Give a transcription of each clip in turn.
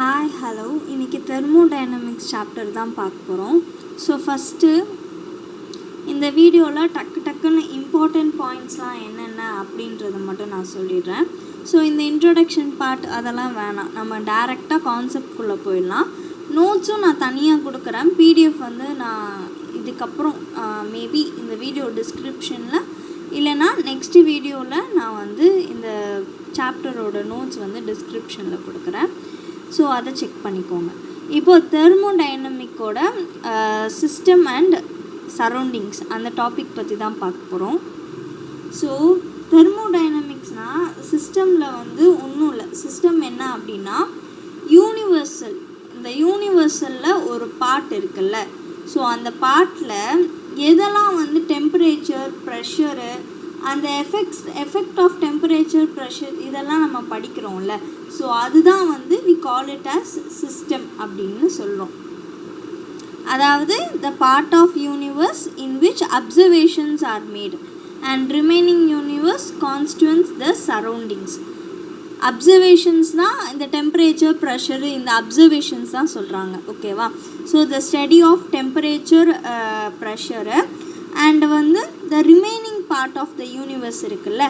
Hi hello இன்றைக்கி thermodynamics chapter தான் பார்க்க போகிறோம். ஸோ ஃபஸ்ட்டு இந்த வீடியோவில் டக்குன்னு இம்பார்ட்டண்ட் பாயிண்ட்ஸ்லாம் என்னென்ன அப்படின்றத மட்டும் நான் சொல்லிடுறேன். ஸோ இந்த இன்ட்ரொடக்ஷன் பார்ட் அதெல்லாம் வேணாம், நம்ம டேரெக்டாக கான்செப்ட்குள்ளே போயிடலாம். நோட்ஸும் நான் தனியாக கொடுக்குறேன். பிடிஎஃப் வந்து நான் இதுக்கப்புறம் மேபி இந்த வீடியோ டிஸ்கிரிப்ஷனில் இல்லைனா நெக்ஸ்ட் வீடியோவில் நான் வந்து இந்த சாப்டரோட நோட்ஸ் வந்து டிஸ்கிரிப்ஷனில் கொடுக்குறேன். ஸோ அதை செக் பண்ணிக்கோங்க. இப்போது தெர்மோடைனமிக்கோட சிஸ்டம் அண்ட் சரௌண்டிங்ஸ் அந்த டாபிக் பற்றி தான் பார்க்க போகிறோம். ஸோ தெர்மோடைனமிக்ஸ்னால் சிஸ்டமில் வந்து ஒன்றும் இல்லை. சிஸ்டம் என்ன அப்படின்னா யூனிவர்சல். இந்த யூனிவர்சலில் ஒரு பார்ட் இருக்குல்ல, ஸோ அந்த பார்ட்டில் எதெல்லாம் வந்து டெம்பரேச்சர், ப்ரெஷரு, அந்த எஃபெக்ட் ஆஃப் டெம்பரேச்சர், ப்ரெஷர் இதெல்லாம் நம்ம படிக்கிறோம்ல, ஸோ அதுதான் வந்து we call it as system அப்படின்னு சொல்கிறோம். அதாவது the part of universe in which observations are made and remaining universe constitutes the surroundings. Observations தான் இந்த டெம்பரேச்சர், ப்ரெஷரு, இந்த அப்சர்வேஷன்ஸ் தான் சொல்கிறாங்க. ஓகேவா? So the study of temperature, pressure and வந்து the remaining part of the universe இருக்குல்ல,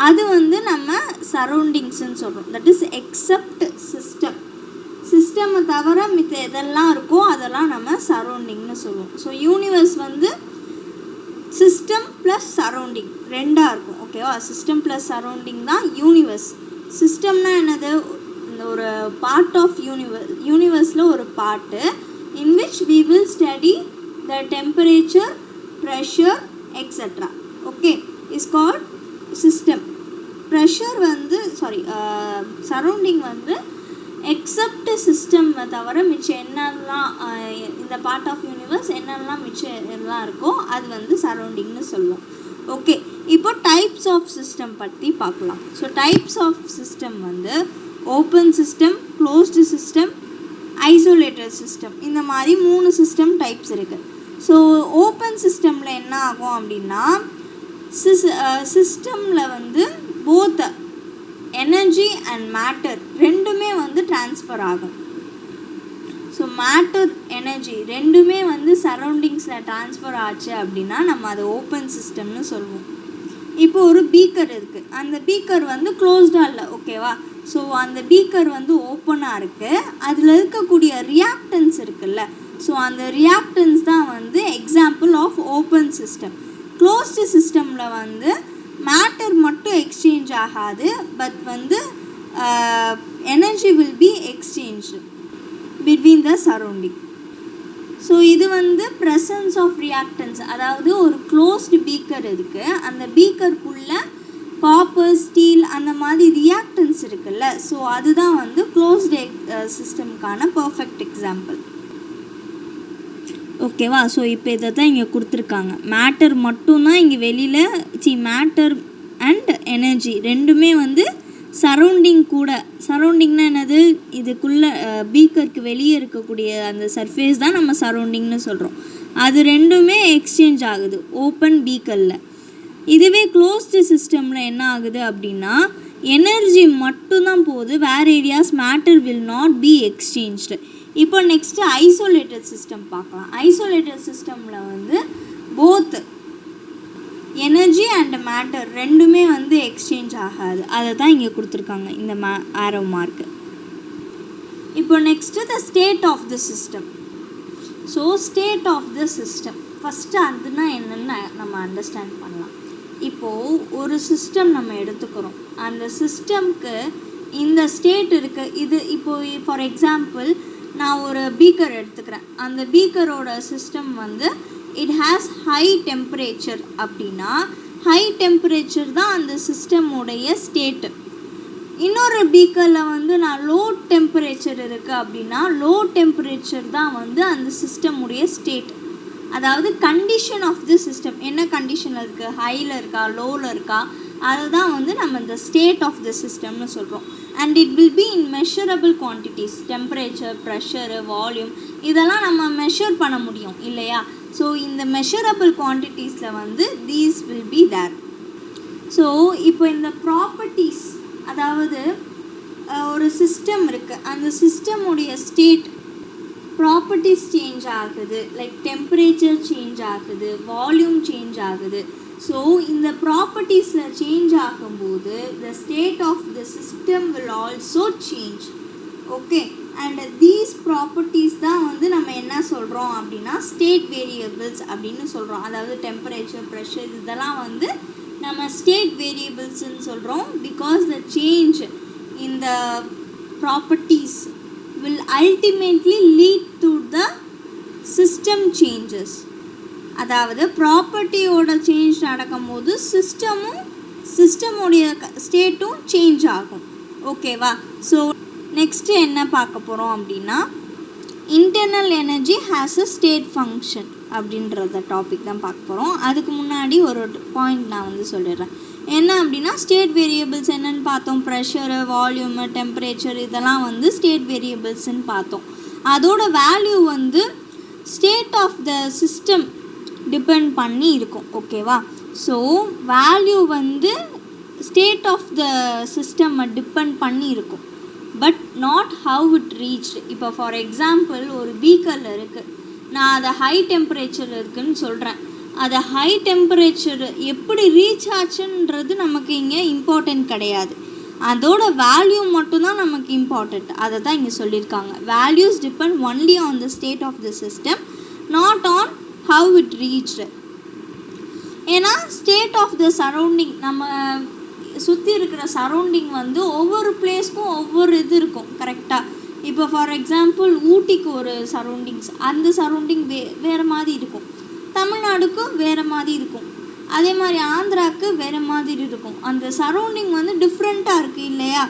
அது வந்து நம்ம சரௌண்டிங்ஸ்ன்னு சொல்கிறோம். That is except system. சிஸ்டமை தவிர மித்த எதெல்லாம் இருக்கோ அதெல்லாம் நம்ம சரௌண்டிங்னு சொல்லுவோம். ஸோ யூனிவர்ஸ் வந்து சிஸ்டம் ப்ளஸ் சரௌண்டிங் ரெண்டாக இருக்கும். ஓகேவா? சிஸ்டம் ப்ளஸ் சரௌண்டிங் தான் யூனிவர்ஸ். சிஸ்டம்னா என்னது? இந்த ஒரு பார்ட் ஆஃப் யூனிவர்ஸில் ஒரு part in which we will study the temperature, pressure etcetera. Okay, is called system. Pressure வந்து சரௌண்டிங் வந்து எக்ஸப்ட் சிஸ்டம் தவிர மிச்சம் என்னெல்லாம் இந்த பார்ட் ஆஃப் யூனிவர்ஸ் என்னெல்லாம் மிச்சம் எல்லாம் இருக்கோ அது வந்து சரௌண்டிங்னு சொல்லுவோம். ஓகே, இப்போ டைப்ஸ் ஆஃப் சிஸ்டம் பற்றி பார்க்கலாம். ஸோ டைப்ஸ் ஆஃப் சிஸ்டம் வந்து open system, closed system, isolated system, இந்த மாதிரி 3 சிஸ்டம் டைப்ஸ் இருக்குது. ஸோ ஓப்பன் சிஸ்டமில் என்ன ஆகும் அப்படின்னா சிஸ்டமில் வந்து போத் எனர்ஜி அண்ட் மேட்டர் ரெண்டுமே வந்து ட்ரான்ஸ்ஃபர் ஆகும். ஸோ மேட்டர், எனர்ஜி ரெண்டுமே வந்து சரௌண்டிங்ஸில் ட்ரான்ஸ்ஃபர் ஆச்சு அப்படின்னா நம்ம அதை ஓப்பன் சிஸ்டம்னு சொல்லுவோம். இப்போ ஒரு பீக்கர் இருக்குது, அந்த பீக்கர் வந்து க்ளோஸ்டாக இல்லை. ஓகேவா? ஸோ அந்த பீக்கர் வந்து ஓப்பனாக இருக்குது, அதில் இருக்கக்கூடிய ரியாக்டன்ஸ் இருக்குல்ல, ஸோ அந்த ரியாக்டன்ஸ் தான் வந்து example of open system. Closed சிஸ்டமில் வந்து மேட்டர் மட்டும் எக்ஸ்சேஞ்ச் ஆகாது, பட் வந்து energy will be exchange between the surrounding. So இது வந்து ப்ரெசன்ஸ் ஆஃப் ரியாக்டன்ஸ். அதாவது ஒரு க்ளோஸ்டு பீக்கர் இருக்குது, அந்த பீக்கருக்குள்ளே காப்பர், ஸ்டீல் அந்த மாதிரி ரியாக்டன்ஸ் இருக்குல்ல, ஸோ அதுதான் வந்து க்ளோஸ்டு சிஸ்டம்க்கான பர்ஃபெக்ட் எக்ஸாம்பிள். ஓகேவா? ஸோ இப்போ இதை தான் இங்கே கொடுத்துருக்காங்க. மேட்டர் மட்டும்தான் இங்கே வெளியில் மேட்டர் அண்ட் எனர்ஜி ரெண்டுமே வந்து சரௌண்டிங் கூட. சரௌண்டிங்னா என்னது? இதுக்குள்ளே பீக்கருக்கு வெளியே இருக்கக்கூடிய அந்த சர்ஃபேஸ் தான் நம்ம சரௌண்டிங்னு சொல்கிறோம். அது ரெண்டுமே எக்ஸ்சேஞ்ச் ஆகுது ஓப்பன் பீக்கரில். இதுவே க்ளோஸ்டு சிஸ்டமில் என்ன ஆகுது அப்படின்னா எனர்ஜி மட்டும்தான் போகுது, வேறு areas matter will not be exchanged. இப்போ நெக்ஸ்ட்டு ஐசோலேட்டட் சிஸ்டம் பார்க்கலாம். ஐசோலேட்டட் சிஸ்டமில் வந்து போத் எனர்ஜி அண்ட் மேட்டர் ரெண்டுமே வந்து எக்ஸ்சேஞ்ச் ஆகாது. அதை தான் இங்கே கொடுத்துருக்காங்க இந்த ஆரோ மார்க்கு. இப்போ next the state of the system. So state of the system first அதுனா என்னென்னு நம்ம அண்டர்ஸ்டாண்ட் பண்ணலாம். இப்போது ஒரு சிஸ்டம் நம்ம எடுத்துக்கிறோம், அந்த சிஸ்டம்க்கு இந்த ஸ்டேட் இருக்குது. இது இப்போது ஃபார் எக்ஸாம்பிள் நான் ஒரு பீக்கர் எடுத்துக்கிறேன், அந்த பீக்கரோட சிஸ்டம் வந்து இட் ஹேஸ் ஹை டெம்பரேச்சர் அப்படின்னா ஹை டெம்பரேச்சர் தான் அந்த சிஸ்டமுடைய ஸ்டேட்டு. இன்னொரு பீக்கரில் வந்து நான் லோ டெம்பரேச்சர் இருக்குது அப்படின்னா லோ டெம்பரேச்சர் தான் வந்து அந்த சிஸ்டமுடைய ஸ்டேட். அதாவது கண்டிஷன் ஆஃப் தி சிஸ்டம் என்ன கண்டிஷனில் இருக்குது, ஹையில் இருக்கா, லோவில் இருக்கா, அதை தான் வந்து நம்ம இந்த ஸ்டேட் ஆஃப் த சிஸ்டம்னு சொல்கிறோம். And it will be in measurable quantities. Temperature, pressure, volume இதெல்லாம் நம்ம மெஷர் பண்ண முடியும் இல்லையா? ஸோ இந்த மெஷரபிள் குவான்டிட்டிஸில் வந்து these will be there. So இப்போ இந்த ப்ராப்பர்ட்டிஸ், அதாவது ஒரு சிஸ்டம் இருக்குது, அந்த சிஸ்டமுடைய ஸ்டேட் ப்ராப்பர்ட்டிஸ் சேஞ்ச் ஆகுது, லைக் டெம்பரேச்சர் சேஞ்ச் ஆகுது, வால்யூம் சேஞ்ச் ஆகுது. ஸோ இந்த ப்ராப்பர்ட்டிஸில் சேஞ்ச் ஆகும்போது the state of the system will also change. Okay, and these properties தான் வந்து நம்ம என்ன சொல்கிறோம் அப்படின்னா ஸ்டேட் வேரியபிள்ஸ் அப்படின்னு சொல்கிறோம். அதாவது டெம்பரேச்சர், ப்ரெஷர் இதெல்லாம் வந்து நம்ம ஸ்டேட் வேரியபிள்ஸ்ன்னு சொல்கிறோம். Because the change in the properties will ultimately lead to the system changes. அதாவது ப்ராப்பர்ட்டியோட சேஞ்ச் நடக்கும்போது சிஸ்டமுடைய ஸ்டேட்டும் சேஞ்ச் ஆகும். ஓகேவா? ஸோ நெக்ஸ்ட்டு என்ன பார்க்க போகிறோம் அப்படின்னா internal energy has a state function அப்படின்றத டாபிக் தான் பார்க்க போகிறோம். அதுக்கு முன்னாடி ஒரு பாயிண்ட் நான் வந்து சொல்லிடுறேன். என்ன அப்படின்னா ஸ்டேட் வேரியபிள்ஸ் என்னென்னு பார்த்தோம், ப்ரெஷரு, வால்யூமு, டெம்பரேச்சர் இதெல்லாம் வந்து ஸ்டேட் வேரியபிள்ஸ்ன்னு பார்த்தோம். அதோட வேல்யூ வந்து state of the system depend பண்ணி இருக்கும். ஓகேவா? ஸோ வேல்யூ வந்து ஸ்டேட் ஆஃப் த சிஸ்டம்மை டிபெண்ட் பண்ணி இருக்கும், but not how it reach. இப்போ ஃபார் எக்ஸாம்பிள் ஒரு பீக்கரில் இருக்குது, நான் அதை ஹை டெம்பரேச்சர் இருக்குதுன்னு சொல்கிறேன். அது ஹை டெம்பரேச்சர் எப்படி ரீச் ஆச்சுன்றது நமக்கு இங்கே இம்பார்ட்டன்ட் கிடையாது, அதோட வேல்யூ மட்டும்தான் நமக்கு இம்பார்ட்டண்ட். அதை தான் இங்கே சொல்லியிருக்காங்க. Values depend only on the state of the system, not on how it reached. ஏன்னா ஸ்டேட் ஆஃப் த சரௌண்டிங், நம்ம சுற்றி இருக்கிற சரௌண்டிங் வந்து ஒவ்வொரு பிளேஸ்க்கும் ஒவ்வொரு இது இருக்கும். கரெக்டாக? இப்போ ஃபார் எக்ஸாம்பிள் ஊட்டிக்கு ஒரு சரௌண்டிங்ஸ், அந்த சரௌண்டிங் வேறு மாதிரி இருக்கும், தமிழ்நாடுக்கும் வேறு மாதிரி இருக்கும், அதே மாதிரி ஆந்திராவுக்கு வேறு மாதிரி இருக்கும். அந்த சரௌண்டிங் வந்து டிஃப்ரெண்ட்டாக இருக்குது இல்லையா?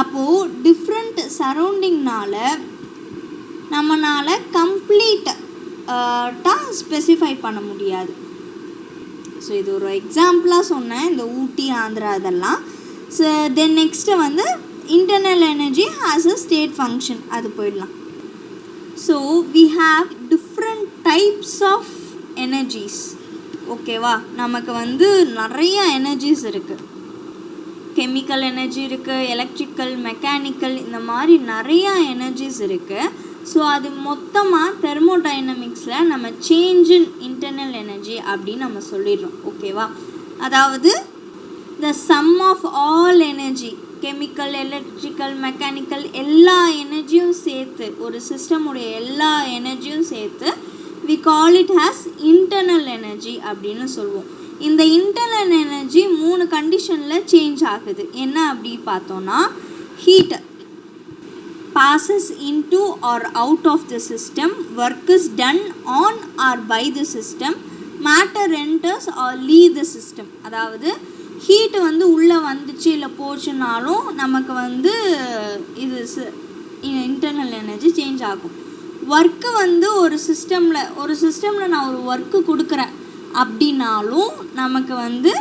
அப்போது டிஃப்ரெண்ட் சரௌண்டிங்னால் நம்மளால் கம்ப்ளீட்டாக ஸ்பெசிஃபை பண்ண முடியாது. ஸோ இது ஒரு எக்ஸாம்பிளாக சொன்னேன், இந்த ஊட்டி, ஆந்திரா இதெல்லாம். ஸோ தென் நெக்ஸ்ட்டு வந்து internal energy has a state function, அது போயிடலாம். So we have different types of energies. ஓகேவா? நமக்கு வந்து நிறைய எனர்ஜிஸ் இருக்குது. கெமிக்கல் எனர்ஜி இருக்குது, எலக்ட்ரிக்கல், மெக்கானிக்கல், இந்த மாதிரி நிறையா எனர்ஜிஸ் இருக்குது. ஸோ அது மொத்தமாக தெர்மோடைனமிக்ஸில் நம்ம சேஞ்ச் இன் இன்டர்னல் எனர்ஜி அப்படின்னு நம்ம சொல்லிடுறோம். ஓகேவா? அதாவது the sum of all energy, chemical, electrical, mechanical எல்லா எனர்ஜியும் சேர்த்து, ஒரு சிஸ்டமுடைய எல்லா எனர்ஜியும் சேர்த்து we call it as internal energy அப்படின்னு சொல்லுவோம். இந்த இன்டர்னல் எனர்ஜி 3 கண்டிஷனில் சேஞ்ச் ஆகுது. என்ன அப்படி பார்த்தோன்னா, heat passes into or out of the system, work is done on or by the system, matter enters or leave the system. அதாவது heat வந்து உள்ளே வந்துச்சு இல்லை போச்சுனாலும் நமக்கு வந்து இது இன்டர்னல் எனர்ஜி சேஞ்ச் ஆகும். ஒர்க்கு வந்து ஒரு சிஸ்டமில் நான் ஒரு ஒர்க்கு கொடுக்குறேன் அப்படின்னாலும் நமக்கு வந்து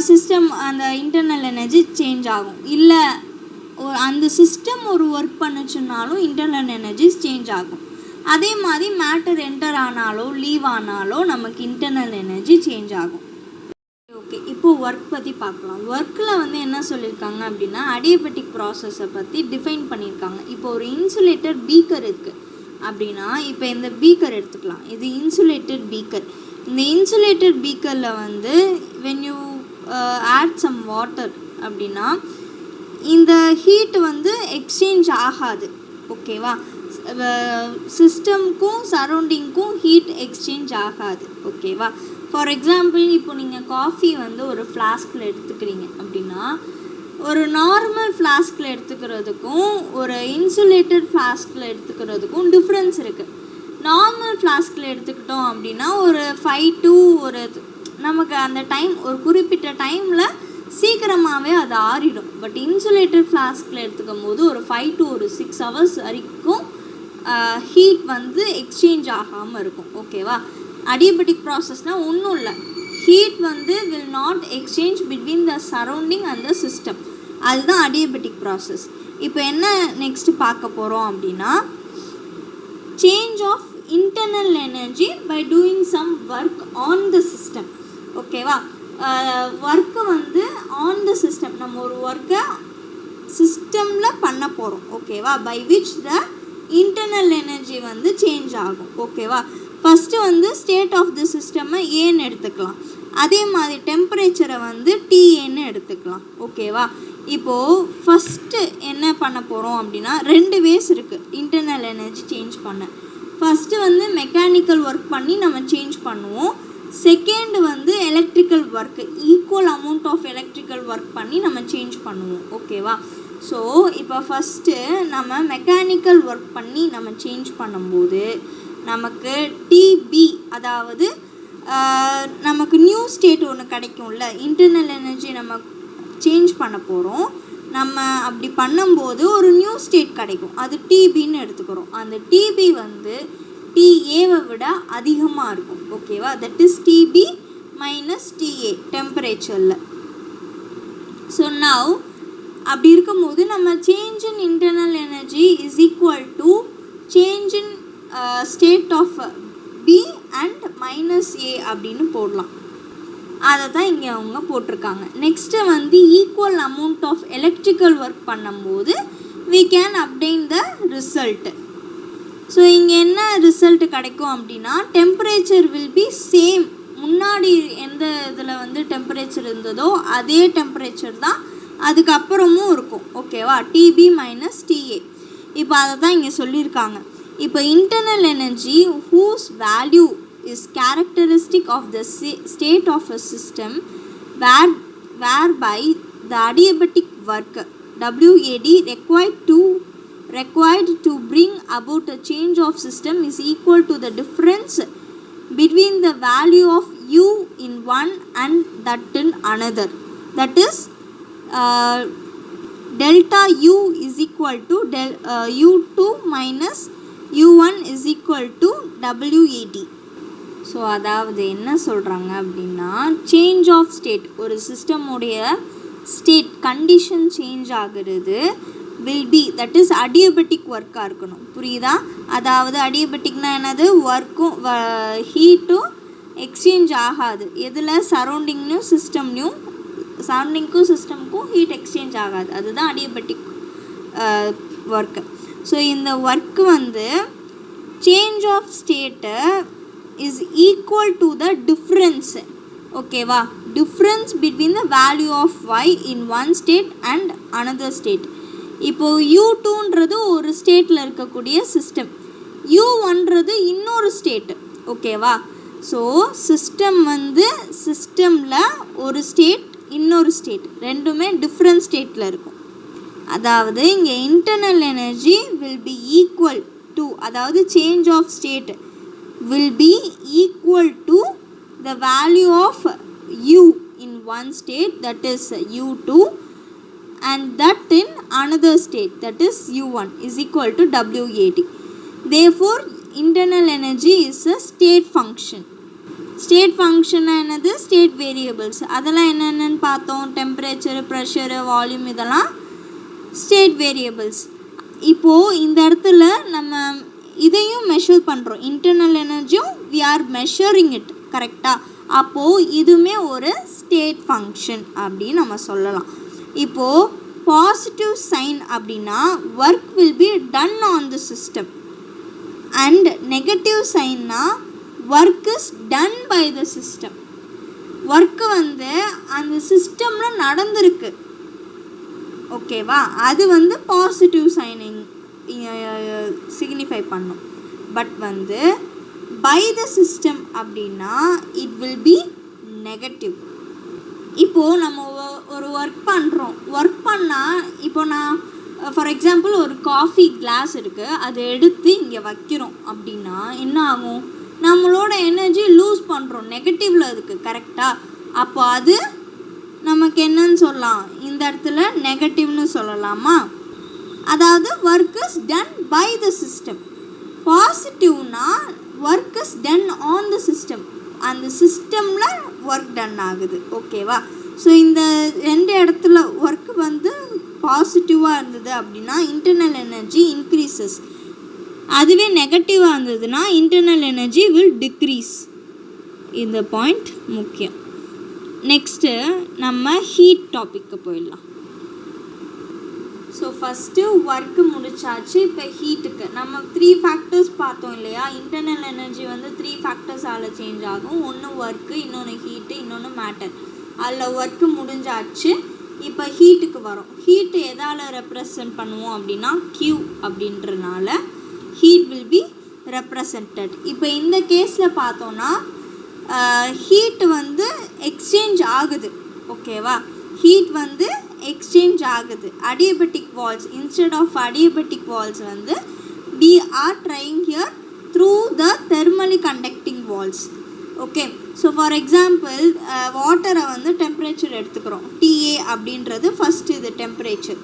சிஸ்டம் அந்த இன்டர்னல் எனர்ஜி சேஞ்ச் ஆகும். இல்லை அந்த சிஸ்டம் ஒரு ஒர்க் பண்ணுச்சுனாலும் இன்டர்னல் எனர்ஜி சேஞ்ச் ஆகும். அதே மாதிரி மேட்டர் என்டர் ஆனாலோ லீவ் ஆனாலோ நமக்கு இன்டர்னல் எனர்ஜி சேஞ்ச் ஆகும். ஓகே, இப்போது ஒர்க் பற்றி பார்க்கலாம். ஒர்க்கில் வந்து என்ன சொல்லியிருக்காங்க அப்படின்னா அடியபெட்டிக் ப்ராசஸை பற்றி டிஃபைன் பண்ணியிருக்காங்க. இப்போ ஒரு இன்சுலேட்டர் பீக்கர் இருக்குது அப்படின்னா, இப்போ இந்த பீக்கர் எடுத்துக்கலாம், இது இன்சுலேட்டட் பீக்கர். இந்த இன்சுலேட்டட் பீக்கரில் வந்து when you add some water அப்படின்னா இந்த ஹீட் வந்து எக்ஸ்சேஞ்ச் ஆகாது. ஓகேவா? சிஸ்டம்க்கும் சரௌண்டிங்க்கும் ஹீட் எக்ஸ்சேஞ்ச் ஆகாது. ஓகேவா? ஃபார் எக்ஸாம்பிள், இப்போ நீங்கள் காஃபி வந்து ஒரு ஃப்ளாஸ்கில் எடுத்துக்கிறீங்க அப்படின்னா, ஒரு நார்மல் ஃப்ளாஸ்கில் எடுத்துக்கிறதுக்கும் ஒரு இன்சுலேட்டட் ஃப்ளாஸ்கில் எடுத்துக்கிறதுக்கும் டிஃப்ரென்ஸ் இருக்குது. நார்மல் ஃப்ளாஸ்கில் எடுத்துக்கிட்டோம் அப்படின்னா ஒரு 5 to ஒரு நமக்கு அந்த டைம், ஒரு குறிப்பிட்ட டைமில் சீக்கிரமாகவே அது ஆறிடும். பட் இன்சுலேட்டட் ஃப்ளாஸ்கில் எடுத்துக்கும் போது ஒரு 5 to 6 hours வரைக்கும் ஹீட் வந்து எக்ஸ்சேஞ்ச் ஆகாமல் இருக்கும். ஓகேவா? அடியபெட்டிக் ப்ராசஸ்னால் ஒன்றும் இல்லை, ஹீட் வந்து will not exchange between the surrounding and the system. அதுதான் அடியபெட்டிக் ப்ராசஸ். இப்போ என்ன நெக்ஸ்ட்டு பார்க்க போகிறோம் அப்படின்னா, change of internal energy by doing some work on the system. ஓகேவா? ஒர்க்கு வந்து ஆன் த சிஸ்டம், நம்ம ஒரு ஒர்க்கை சிஸ்டமில் பண்ண போகிறோம். ஓகேவா? By which the internal energy வந்து சேஞ்ச் ஆகும். ஓகேவா? ஃபஸ்ட்டு வந்து ஸ்டேட் ஆஃப் த சிஸ்டம்மை ஏன்னு எடுத்துக்கலாம். அதே மாதிரி டெம்பரேச்சரை வந்து டிஏன்னு எடுத்துக்கலாம். ஓகேவா? இப்போது ஃபஸ்ட்டு என்ன பண்ண போகிறோம் அப்படின்னா 2 வேஸ் இருக்குது இன்டர்னல் எனர்ஜி சேஞ்ச் பண்ண. ஃபஸ்ட்டு வந்து மெக்கானிக்கல் ஒர்க் பண்ணி நம்ம சேஞ்ச் பண்ணுவோம். செகண்ட் வந்து electrical work, equal amount of electrical work பண்ணி நம்ம சேஞ்ச் பண்ணுவோம். ஓகேவா? ஸோ இப்போ ஃபஸ்ட்டு நம்ம மெக்கானிக்கல் ஒர்க் பண்ணி நம்ம சேஞ்ச் பண்ணும்போது நமக்கு டிபி, அதாவது நமக்கு நியூ ஸ்டேட் ஒன்று கிடைக்கும்ல. இன்டர்னல் எனர்ஜி நம்ம சேஞ்ச் பண்ண போகிறோம். நம்ம அப்படி பண்ணும்போது ஒரு நியூ ஸ்டேட் கிடைக்கும், அது டிபின்னு எடுத்துக்கிறோம். அந்த டிபி வந்து டிஏவை விட அதிகமாக இருக்கும். ஓகேவா? That is DB minus DA டெம்பரேச்சரில். ஸோ நவ் அப்படி இருக்கும்போது நம்ம change in internal energy is equal to change in state of B and minus A அப்படின்னு போடலாம். அதை தான் இங்கே அவங்க போட்டிருக்காங்க. நெக்ஸ்ட்டு வந்து equal amount of electrical work பண்ணும்போது we can obtain the result. So இங்கே என்ன ரிசல்ட் கிடைக்கும் அப்படின்னா டெம்பரேச்சர் வில் பி சேம். முன்னாடி எந்த இதில் வந்து டெம்பரேச்சர் இருந்ததோ அதே டெம்பரேச்சர் தான் அதுக்கப்புறமும் இருக்கும். ஓகேவா? DB minus DA. இப்போ அதை தான் இங்கே சொல்லியிருக்காங்க. இப்போ internal energy whose value is characteristic of the state of a system whereby the adiabatic work WAD required to bring about a change of system is equal to the difference between the value of U in one and that in another. That is delta U is equal to U2 minus U1 is equal to WAD. So அதாவது என்ன சொல்கிறாங்க அப்படின்னா change of state, ஒரு சிஸ்டமுடைய state condition change ஆகிறது will be, that is adiabatic ஒர்க்காக இருக்கணும். புரியுதா? அதாவது adiabaticனா என்னது? ஒர்க்கும் ஹீட்டும் எக்ஸ்சேஞ்ச் ஆகாது. எதில்? சரௌண்டிங்லையும் சிஸ்டம்லையும். சரௌண்டிங்க்கும் சிஸ்டம்க்கும் ஹீட் எக்ஸ்சேஞ்ச் ஆகாது. அதுதான் adiabatic ஒர்க்கு. ஸோ இந்த ஒர்க்கு வந்து change of state is equal to the difference. ஓகேவா? difference between the value of y in one state and another state. இப்போது U2ன்றது ஒரு ஸ்டேட்டில் இருக்கக்கூடிய சிஸ்டம், U1ன்றது இன்னொரு ஸ்டேட்டு. ஓகேவா? ஸோ சிஸ்டம் வந்து சிஸ்டமில் ஒரு ஸ்டேட் இன்னொரு ஸ்டேட் ரெண்டுமே டிஃப்ரெண்ட் ஸ்டேட்டில் இருக்கும். அதாவது இங்கே internal energy will be equal to, அதாவது change of state will be equal to the value of U in one state, that is U2, and that in another state, that is U1, is equal to WAD. Therefore internal energy is a state function. State function என்னது? State variables. அதெல்லாம் என்னென்னு பார்த்தோம். Temperature, pressure, volume, இதெல்லாம் state variables. இப்போது இந்த இடத்துல நம்ம இதையும் மெஷர் பண்ணுறோம். இன்டர்னல் எனர்ஜியும் we are measuring it. கரெக்டாக? அப்போது இதுவுமே ஒரு ஸ்டேட் ஃபங்க்ஷன் அப்படின்னு நம்ம சொல்லலாம். இப்போது பாசிட்டிவ் சைன் அப்படின்னா work will be done on the system, and negative சைன்னா work is done by the system. Work வந்து அந்த சிஸ்டமில் நடந்திருக்கு. ஓகேவா? அது வந்து பாசிட்டிவ் சைனிங் சிக்னிஃபை பண்ணும். பட் வந்து பை த சிஸ்டம் அப்படின்னா இட் வில் பி நெகட்டிவ். இப்போது நம்ம ஒரு ஒர்க் பண்ணுறோம். ஒர்க் பண்ணால் இப்போ நான் ஃபார் எக்ஸாம்பிள் ஒரு காஃபி கிளாஸ் இருக்குது, அதை எடுத்து இங்கே வைக்கிறோம் அப்படின்னா என்ன ஆகும்? நம்மளோட எனர்ஜி லூஸ் பண்ணுறோம், நெகட்டிவில் இருக்குது. கரெக்டாக? அப்போ அது நமக்கு என்னன்னு சொல்லலாம்? இந்த இடத்துல நெகட்டிவ்னு சொல்லலாமா? அதாவது work is done by the system. பாசிட்டிவ்னா work is done on the system, அந்த சிஸ்டமில் ஒர்க் டன் ஆகுது. ஓகேவா? ஸோ இந்த 2 இடத்துல ஒர்க் வந்து பாசிட்டிவாக இருந்தது அப்படின்னா இன்டர்னல் எனர்ஜி இன்க்ரீசஸ். அதுவே நெகட்டிவாக இருந்ததுன்னா இன்டர்னல் எனர்ஜி வில் டிக்ரீஸ். இந்த பாயிண்ட் முக்கியம். நெக்ஸ்ட்டு நம்ம ஹீட் டாப்பிக்கு போயிடலாம். ஃபஸ்ட்டு ஒர்க்கு முடிச்சாச்சு. இப்போ ஹீட்டுக்கு நம்ம 3 ஃபேக்டர்ஸ் பார்த்தோம் இல்லையா. இன்டர்னல் எனர்ஜி வந்து 3 ஃபேக்டர்ஸால் சேஞ்ச் ஆகும். ஒன்று ஒர்க்கு, இன்னொன்று ஹீட்டு, இன்னொன்று மேட்டர். அதில் ஒர்க்கு முடிஞ்சாச்சு. இப்போ ஹீட்டுக்கு வரும். ஹீட்டு எதால் ரெப்ரசன்ட் பண்ணுவோம் அப்படின்னா Q அப்படின்றனால ஹீட் வில் பி ரெப்ரசன்டட். இப்போ இந்த கேஸில் பார்த்தோன்னா ஹீட் வந்து எக்ஸ்சேஞ்ச் ஆகுது. ஓகேவா, ஹீட் வந்து எக்ஸ்சேஞ்ச் ஆகுது. Adiabatic walls instead of adiabatic walls வந்து we are trying here through the thermally conducting walls. Okay, so for example வாட்டரை வந்து டெம்பரேச்சர் எடுத்துக்கிறோம். TA அப்படின்றது ஃபஸ்ட்டு இது டெம்பரேச்சர்.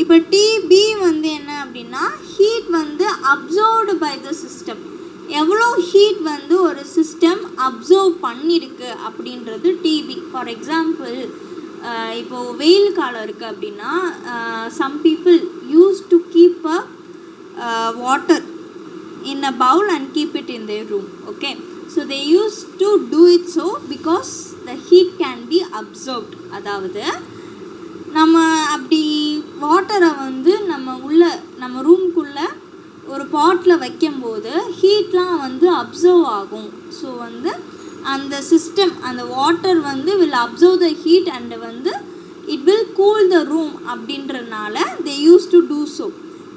இப்போ TB வந்து என்ன அப்படின்னா ஹீட் வந்து அப்சர்வ்டு பை த சிஸ்டம். எவ்வளோ ஹீட் வந்து ஒரு சிஸ்டம் அப்சர்வ் பண்ணியிருக்கு அப்படின்றது TB. ஃபார் எக்ஸாம்பிள் இப்போது வெயில் காலம் இருக்குது அப்படின்னா some people use to keep a water in a bowl and keep it in their room. Okay, so they use to do it so because the heat can be absorbed. அதாவது நம்ம அப்படி வாட்டரை வந்து நம்ம ரூம்குள்ளே ஒரு பாட்டில் வைக்கும்போது ஹீட்லாம் வந்து அப்சர்வ் ஆகும். ஸோ வந்து அந்த சிஸ்டம் அந்த வாட்டர் வந்து will absorb the heat and வந்து it will cool the room அப்படின்றனால they use to do so.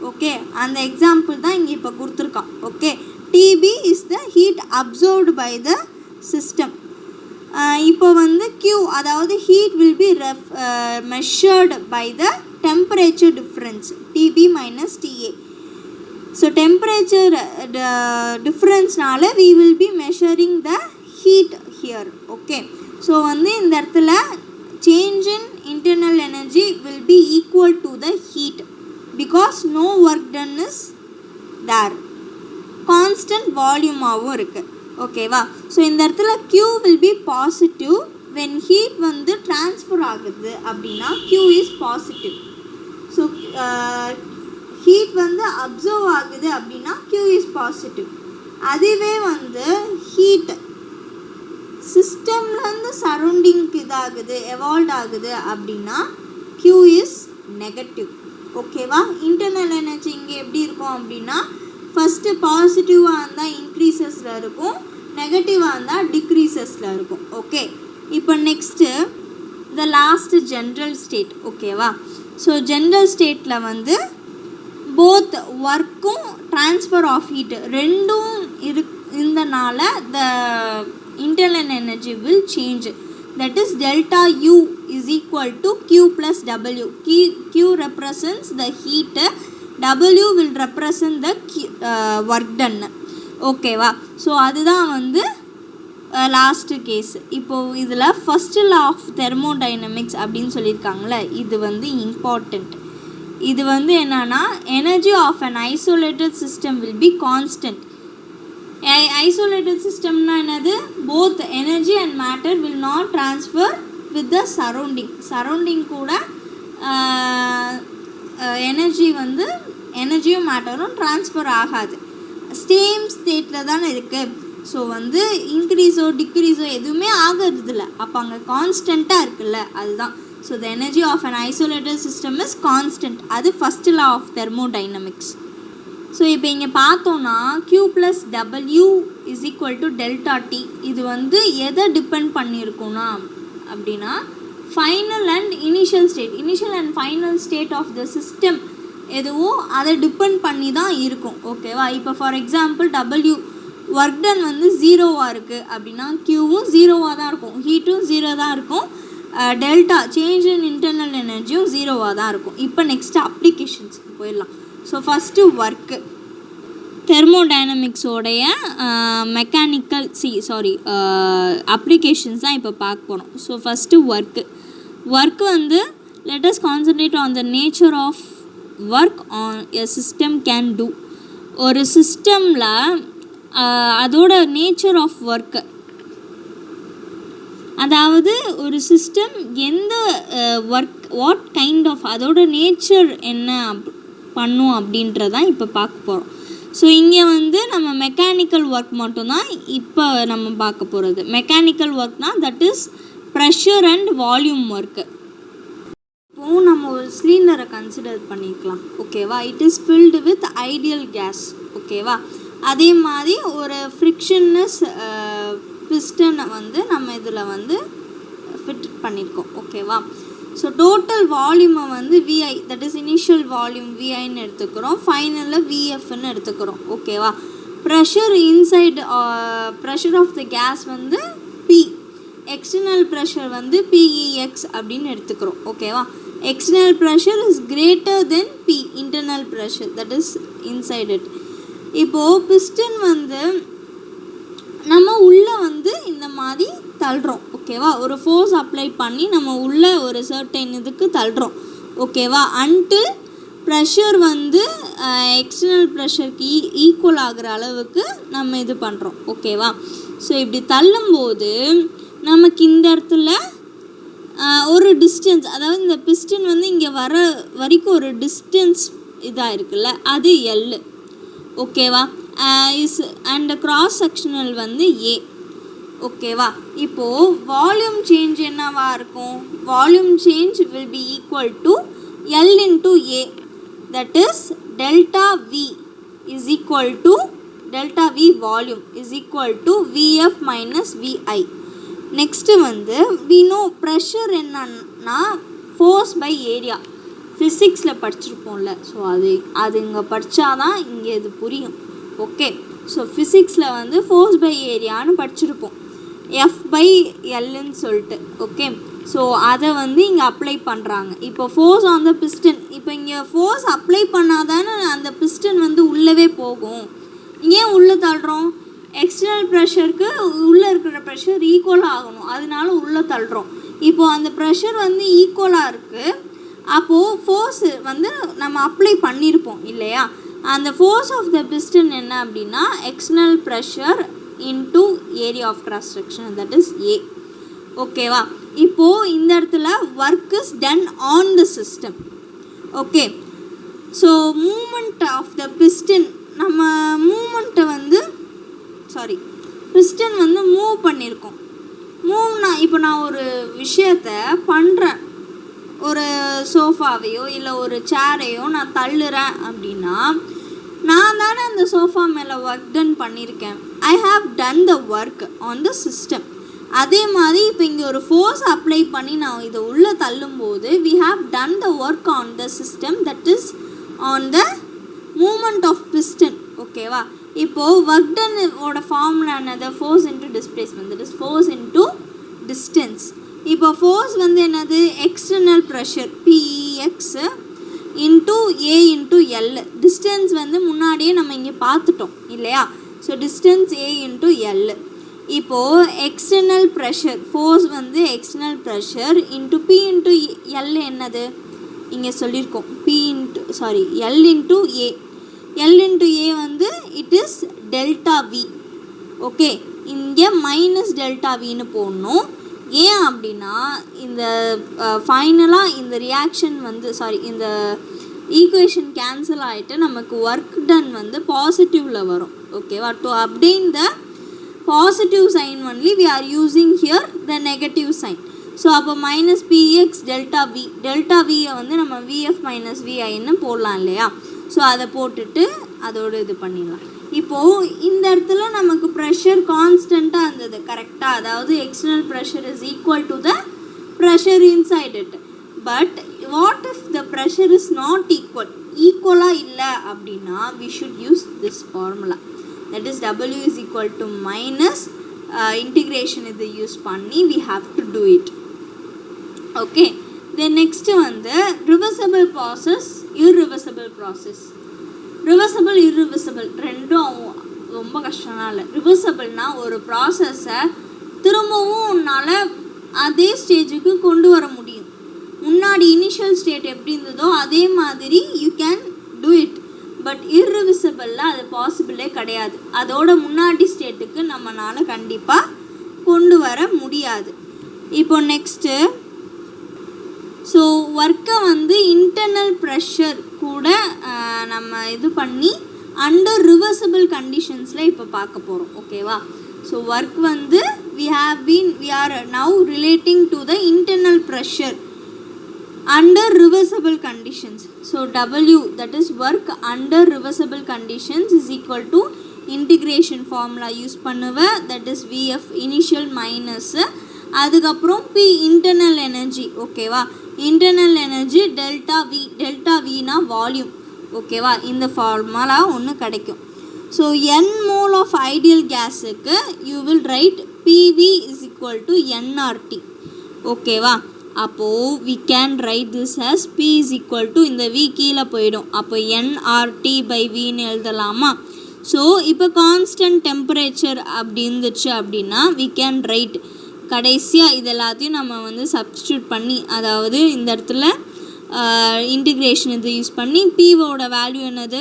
Okay, அந்த எக்ஸாம்பிள் தான் இங்கே இப்போ கொடுத்துருக்கான். Okay, TB is the heat absorbed by the system. இப்போ வந்து Q அதாவது heat will be measured by the temperature difference TB minus TA. So temperature டிஃப்ரென்ஸ்னால we will be measuring the heat here. Okay, so வந்து இந்த இடத்துல change in internal energy will be equal to the heat because no work done is there. Constant வால்யூமாகவும் இருக்குது. ஓகேவா, so இந்த இடத்துல Q will be positive when heat வந்து transfer ஆகுது அப்படின்னா Q is positive. So heat வந்து அப்சர்வ் ஆகுது அப்படின்னா Q is positive. அதுவே வந்து ஹீட் சிஸ்டம்லேருந்து சரௌண்டிங்க்கு இதாகுது எவால்வ் ஆகுது அப்படின்னா Q is நெகட்டிவ். ஓகேவா, இன்டர்னல் எனர்ஜி இங்கே எப்படி இருக்கும் அப்படின்னா ஃபஸ்ட்டு பாசிட்டிவாக இருந்தால் இன்க்ரீசஸில் இருக்கும், நெகட்டிவாக இருந்தால் டிக்ரீசஸில் இருக்கும். ஓகே, இப்போ நெக்ஸ்ட்டு த லாஸ்ட்டு ஜென்ரல் ஸ்டேட். ஓகேவா, ஸோ ஜென்ரல் ஸ்டேட்டில் வந்து போத் ஒர்க்கும் ட்ரான்ஸ்ஃபர் ஆஃப் ஹீட் ரெண்டும் இருந்தனால த internal energy will change. That is delta U is equal to Q plus W. Q represents the heat, W will represent the work done. ஓகேவா, so அதுதான் வந்து last case. இப்போது இதில் first law of thermodynamics அப்படின்னு சொல்லியிருக்காங்களே, இது வந்து important. இது வந்து என்னன்னா energy of an isolated system will be constant. Isolated சிஸ்டம்னா என்னது, both energy and matter will not transfer with the surrounding கூட எனர்ஜியும் மேட்டரும் ட்ரான்ஸ்ஃபர் ஆகாது, சேம் ஸ்டேட்டில் தானே இருக்குது. ஸோ வந்து இன்க்ரீஸோ டிக்ரீஸோ எதுவுமே ஆகிறதில்ல, அப்போ அங்கே கான்ஸ்டண்ட்டாக இருக்குல்ல, அதுதான். So the energy of an isolated system is constant. அது first law of thermodynamics. So இப்போ இங்கே பார்த்தோன்னா Q + W is equal to delta T. இது வந்து எதை டிபெண்ட் பண்ணியிருக்குன்னா அப்படின்னா final and initial and final state of the system எதுவோ அதை டிபெண்ட் பண்ணி தான் இருக்கும். ஓகேவா, இப்போ for example W work done வந்து 0வாக இருக்குது அப்படின்னா Qவும் 0வாக தான் இருக்கும், ஹீட்டும் 0 தான் இருக்கும், டெல்டா சேஞ்ச் இன் இன்டர்னல் எனர்ஜியும் 0வாக தான் இருக்கும். இப்போ நெக்ஸ்ட்டு அப்ளிகேஷன்ஸுக்கு போயிடலாம். ஸோ ஃபஸ்ட்டு ஒர்க்கு தெர்மோடைனமிக்ஸோடைய அப்ளிகேஷன்ஸ் தான் இப்போ பார்க்க போகிறோம். ஸோ ஃபஸ்ட்டு ஒர்க்கு வந்து let us concentrate on the nature of work on a system can do. ஒரு சிஸ்டமில் அதோட நேச்சர் ஆஃப் ஒர்க்கு, அதாவது ஒரு சிஸ்டம் எந்த ஒர்க் வாட் கைண்ட் ஆஃப் அதோட நேச்சர் என்ன பண்ணும் அப்படின்றதான் இப்போ பார்க்க போகிறோம். ஸோ இங்கே வந்து நம்ம மெக்கானிக்கல் ஒர்க் மட்டும்தான் இப்போ நம்ம பார்க்க போகிறது. மெக்கானிக்கல் ஒர்க்னால் that is pressure and volume work. இப்போ இருக்கும். நம்ம ஒரு சிலிண்டரை கன்சிடர் பண்ணிக்கலாம். ஓகேவா? It is filled with ideal gas. ஓகேவா? அதே மாதிரி ஒரு ஃப்ரிக்ஷன்னஸ் பிஸ்டனை வந்து நம்ம இதில் வந்து ஃபிட் பண்ணியிருக்கோம். ஓகேவா? ஸோ டோட்டல் வால்யூமை வந்து V I, that is initial volume விஐன்னு எடுத்துக்கிறோம், ஃபைனலில் விஎஃப்னு எடுத்துக்கிறோம். ஓகேவா? Pressure inside pressure of the gas வந்து பி, எக்ஸ்டர்னல் ப்ரெஷர் வந்து பிஇஎக்ஸ் அப்படின்னு எடுத்துக்கிறோம். ஓகேவா? External pressure is greater then P internal pressure, that is inside it. இப்போது பிஸ்டன் வந்து நம்ம உள்ளே வந்து இந்த மாதிரி தள்ளுறோம். ஓகேவா? ஒரு ஃபோர்ஸ் அப்ளை பண்ணி நம்ம உள்ளே ஒரு சர்டைன் இதுக்கு தள்ளுறோம். ஓகேவா? அன்டில் ப்ரெஷர் வந்து எக்ஸ்டர்னல் ப்ரெஷருக்கு ஈக்குவல் ஆகிற அளவுக்கு நம்ம இது பண்ணுறோம். ஓகேவா? ஸோ இப்படி தள்ளும்போது நமக்கு இந்த இடத்துல ஒரு டிஸ்டன்ஸ், அதாவது இந்த பிஸ்டன் வந்து இங்கே வர வரைக்கும் ஒரு டிஸ்டன்ஸ் இதாக இருக்குல்ல, அது எல். ஓகேவா? இஸ் அண்ட் கிராஸ் செக்ஷனல் வந்து ஏ. ஓகேவா? இப்போது வால்யூம் சேஞ்ச் என்னவா இருக்கும்? Volume change will be equal to L into A, that is delta V is equal to delta V volume is equal to VF minus VI. Next வந்து we know pressure என்னன்னா force by area, ஃபிசிக்ஸில் படிச்சிருப்போம்ல. So அது இங்கே படித்தாதான் இங்கே இது புரியும். Okay? So ஃபிசிக்ஸில் வந்து ஃபோர்ஸ் பை ஏரியான்னு படிச்சிருப்போம், எஃப் பை எல்லுன்னு சொல்லிட்டு. ஓகே? ஸோ அதை வந்து இங்கே அப்ளை பண்ணுறாங்க. இப்போ ஃபோர்ஸ் ஆன் த பிஸ்டன், இப்போ இங்கே ஃபோர்ஸ் அப்ளை பண்ணாதானே அந்த பிஸ்டன் வந்து உள்ளவே போகும். ஏன் உள்ளே தள்ளுறோம்? எக்ஸ்டர்னல் ப்ரெஷருக்கு உள்ளே இருக்கிற ப்ரெஷர் ஈக்குவலாக ஆகணும், அதனால உள்ளே தள்ளுறோம். இப்போது அந்த ப்ரெஷர் வந்து ஈக்குவலாக இருக்குது, அப்போது ஃபோர்ஸு வந்து நம்ம அப்ளை பண்ணியிருப்போம் இல்லையா? அந்த ஃபோர்ஸ் ஆஃப் த பிஸ்டன் என்ன அப்படின்னா external pressure into area of cross section, that is A. ஓகேவா? இப்போது இந்த இடத்துல work is done on the system. Okay? So moment of the piston, நம்ம மூமெண்ட்டை வந்து பிஸ்டன் வந்து மூவ் பண்ணியிருக்கோம். இப்போ நான் ஒரு விஷயத்தை பண்ணுறேன், ஒரு சோஃபாவையோ இல்லை ஒரு சேரையோ நான் தள்ளுறேன் அப்படின்னா நான் தானே அந்த சோஃபா மேலே ஒர்க் டன் பண்ணியிருக்கேன். I have done the work on the system. அதே மாதிரி இப்போ இங்கே ஒரு ஃபோர்ஸ் அப்ளை பண்ணி நான் இதை உள்ளே தள்ளும்போது we have done the work on the system, that is on the moment of piston. ஓகேவா? இப்போது ஒர்க் டன்னோட ஃபார்முலா என்னது? Force into displacement, that is force into distance. இப்போ ஃபோர்ஸ் வந்து என்னது? External pressure P E X into A into L. Distance வந்து முன்னாடியே நம்ம இங்கே பார்த்துட்டோம் இல்லையா? ஸோ டிஸ்டன்ஸ் ஏ இன்ட்டு எல். இப்போது எக்ஸ்டர்னல் ப்ரெஷர் ஃபோர்ஸ் வந்து external pressure into P into L என்னது? இங்கே சொல்லியிருக்கோம் L into A. L into A வந்து it is delta V. Okay? இங்கே மைனஸ் டெல்டா வின்னு போடணும். ஏன் அப்படின்னா இந்த ஃபைனலாக இந்த ரியாக்ஷன் வந்து இந்த ஈக்குவேஷன் கேன்சல் ஆகிட்டு நமக்கு ஒர்க் டன் வந்து பாசிட்டிவில் வரும். ஓகேவா? To obtain the positive sign only we are using here the negative sign. So அப்போ minus P X delta V, delta வியை வந்து நம்ம விஎஃப் மைனஸ் விஐன்னு போடலாம் இல்லையா? ஸோ அதை போட்டுட்டு அதோடு இது பண்ணிடலாம். இப்போது இந்த இடத்துல நமக்கு ப்ரெஷர் கான்ஸ்டண்ட்டாக இருந்தது கரெக்டாக, அதாவது external pressure is equal to the pressure inside it. But what if the pressure is not ஈக்குவலாக இல்லை அப்படின்னா we should use this formula, that is W is equal to minus integration இது யூஸ் பண்ணி we have to do it. Okay? Then next வந்து reversible process, irreversible process. Reversible irreversible ரெண்டும் ரொம்ப கஷ்டம்லாம் இல்லை. ரிவர்சபிள்னால் ஒரு ப்ராசஸை திரும்பவும் உன்னால் அதே ஸ்டேஜுக்கு கொண்டு வர முடியும். முன்னாடி இனிஷியல் ஸ்டேட் எப்படி இருந்ததோ அதே மாதிரி you can do it. But இர்ரிவர்சபிளில் அது பாசிபிளே கிடையாது. அதோட முன்னாடி ஸ்டேட்டுக்கு நம்மளால் கண்டிப்பாக கொண்டு வர முடியாது. இப்போ நெக்ஸ்ட்டு ஸோ ஒர்க்கை வந்து இன்டர்னல் ப்ரெஷர் கூட நம்ம இது பண்ணி அண்டர் ரிவர்சபிள் கண்டிஷன்ஸில் இப்போ பார்க்க போகிறோம். ஓகேவா? ஸோ ஒர்க் வந்து we are now relating to the internal pressure under reversible conditions. So W, that is work under reversible conditions, is equal to integration formula use பண்ணுவ, that is VF initial minus அதுக்கப்புறம் P internal energy. ஓகேவா, internal energy delta V னா volume. ஓகேவா, இந்த formula ஒன்று கிடைக்கும். So n mole of ideal gasக்கு you will write PV is equal to nRT. ஓகேவா, அப்போது we can write this as P is equal to இந்த V கீழே போயிடும், அப்போ nRT by Vன்னு எழுதலாமா. ஸோ இப்போ கான்ஸ்டன்ட் டெம்பரேச்சர் அப்படி இருந்துச்சு அப்படின்னா we can write, கடைசியாக இது எல்லாத்தையும் நம்ம வந்து சப்ஸ்டியூட் பண்ணி, அதாவது இந்த இடத்துல இன்டிகிரேஷன் இது யூஸ் பண்ணி Pவோட வேல்யூ என்னது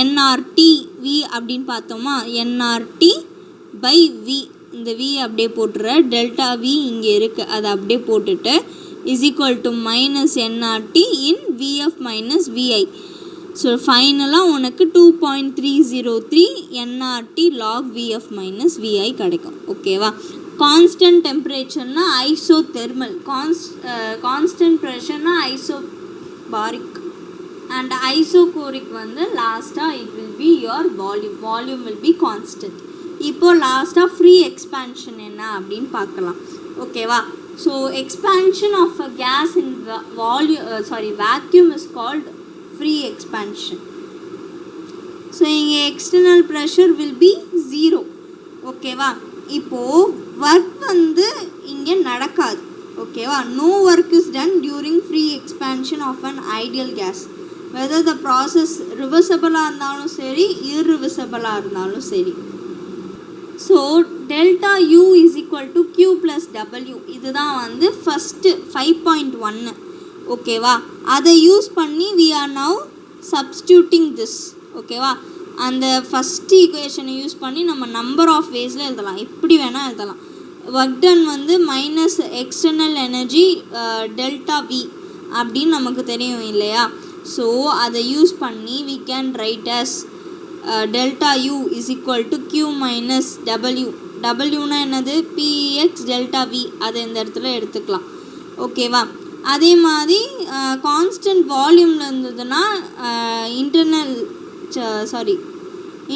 nRT V அப்படின்னு பார்த்தோமா, nRT by V, இந்த V அப்படியே போட்டுற, டெல்டா V இங்கே இருக்குது அதை அப்படியே போட்டுட்டு is equal to minus nRT in VF minus VI. So ஃபைனலாக உனக்கு 2.303 nRT log VF minus VI கிடைக்கும். ஓகேவா, கான்ஸ்டன்ட் டெம்பரேச்சர்னா ஐசோதெர்மல், கான்ஸ்டன்ட் ப்ரெஷர்னா ஐசோபாரிக், and isochloric வந்து லாஸ்ட்டாக it will be your volume will be constant. இப்போ லாஸ்ட்டாக ஃப்ரீ எக்ஸ்பேன்ஷன் என்ன அப்படின்னு பார்க்கலாம். ஓகேவா, so expansion of a gas in vacuum is called free expansion. So இங்கே எக்ஸ்டர்னல் ப்ரெஷர் will be 0. ஓகேவா, இப்போது ஒர்க் வந்து இங்கே நடக்காது. ஓகேவா, no work is done during free expansion of an ideal gas, whether the process reversible இருந்தாலும் சரி irreversible இருந்தாலும் சரி. So delta U is equal to Q plus W, இதுதான் வந்து ஃபஸ்ட்டு 5.1. ஓகேவா, அதை யூஸ் பண்ணி we are now substituting this. ஓகேவா, அந்த ஃபஸ்ட் ஈக்குவேஷனை யூஸ் பண்ணி நம்ம நம்பர் ஆஃப் வேஸில் எழுதலாம், எப்படி வேணால் எழுதலாம். ஒர்க் டன் வந்து minus external energy delta V அப்படின்னு நமக்கு தெரியும் இல்லையா. ஸோ அதை யூஸ் பண்ணி we can write as delta U is equal to Q minus W. Wனா என்னது, PX delta V, அதை இந்த இடத்துல எடுத்துக்கலாம். ஓகேவா, அதே மாதிரி கான்ஸ்டன்ட் வால்யூமில் இருந்ததுன்னா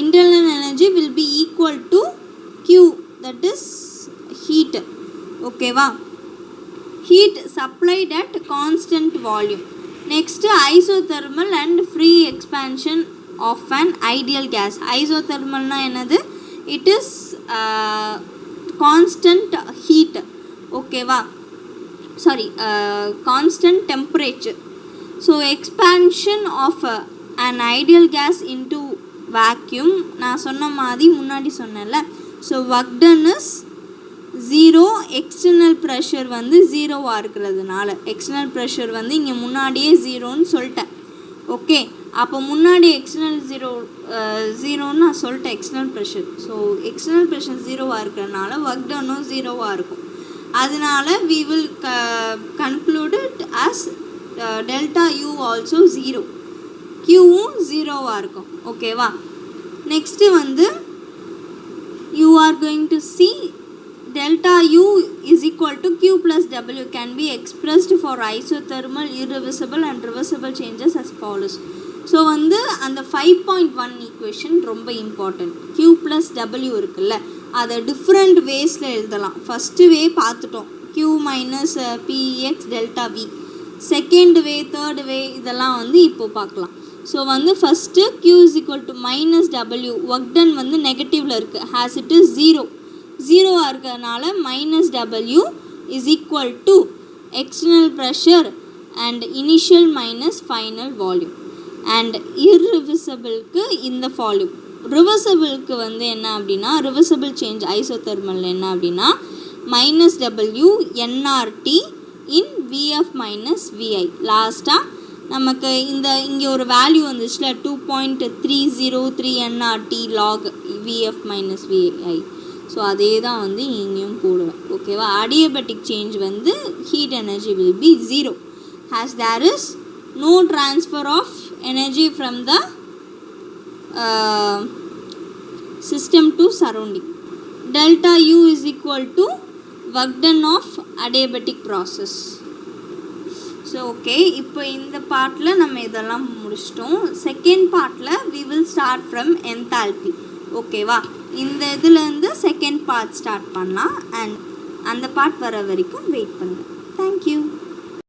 internal energy will be equal to Q, that is heat. ஓகேவா, heat supplied at constant volume. Next, isothermal and free expansion of an ideal gas. Isothermal na என்னது, it is constant heat. ஓகேவா, constant temperature. So expansion of an ideal gas into vacuum, நான் சொன்ன மாதிரி முன்னாடி சொன்னேன்ல. So work done is 0, external pressure வந்து 0வாக இருக்கிறதுனால, external pressure வந்து இங்கே முன்னாடியே 0ன்னு சொல்லிட்டேன். ஓகே, அப்போ முன்னாடி எக்ஸ்டர்னல் 0ன்னு நான் சொல்லிட்டேன் external pressure. So external pressure 0வாக இருக்கிறதுனால ஒர்க் டன்னும் 0வாக இருக்கும். அதனால we will conclude it as delta U also 0, Qவும் 0வாக இருக்கும். ஓகேவா, நெக்ஸ்ட்டு வந்து you are going to see delta U is equal to Q plus W can be expressed for isothermal, irreversible and reversible changes as follows. So வந்து அந்த 5.1 equation ரொம்ப important. Q plus W இருக்குல்ல, அதை different வேஸில் எழுதலாம். First way பார்த்துட்டோம், Q minus PX delta V. Second way, third way, இதெல்லாம் வந்து இப்போது பார்க்கலாம். ஸோ வந்து first Q is equal to minus W, work done வந்து நெகட்டிவில் இருக்குது, has it is 0வாக இருக்கிறதுனால minus W is equal to external pressure and initial minus final volume. And irreversibleக்கு இந்த வால்யூம். ரிவர்சபிளுக்கு வந்து என்ன அப்படின்னா, ரிவர்சபிள் சேஞ்ச் ஐசோதெர்மல் என்ன அப்படின்னா minus W nRT in VF minus VI. லாஸ்ட்டாக நமக்கு இங்கே ஒரு வேல்யூ வந்துச்சுல 2.303 nRT log VF minus VI. So அதே தான் வந்து இங்கேயும் போடுவேன். ஓகேவா, அடியபெட்டிக் சேஞ்ச் வந்து heat energy will B 0 as there is no transfer of energy from the system to surrounding. Delta U is equal to work done of adiabatic process. So okay, இப்போ இந்த பார்ட்டில் நம்ம இதெல்லாம் முடிச்சிட்டோம். செகண்ட் பார்ட்டில் we will start from enthalpy. ஓகேவா? இந்த இதுலேருந்து செகண்ட் பார்ட் ஸ்டார்ட் பண்ணலாம். அண்ட் அந்த பார்ட் வர வரைக்கும் வெயிட் பண்ணுங்கள். தேங்க்யூ.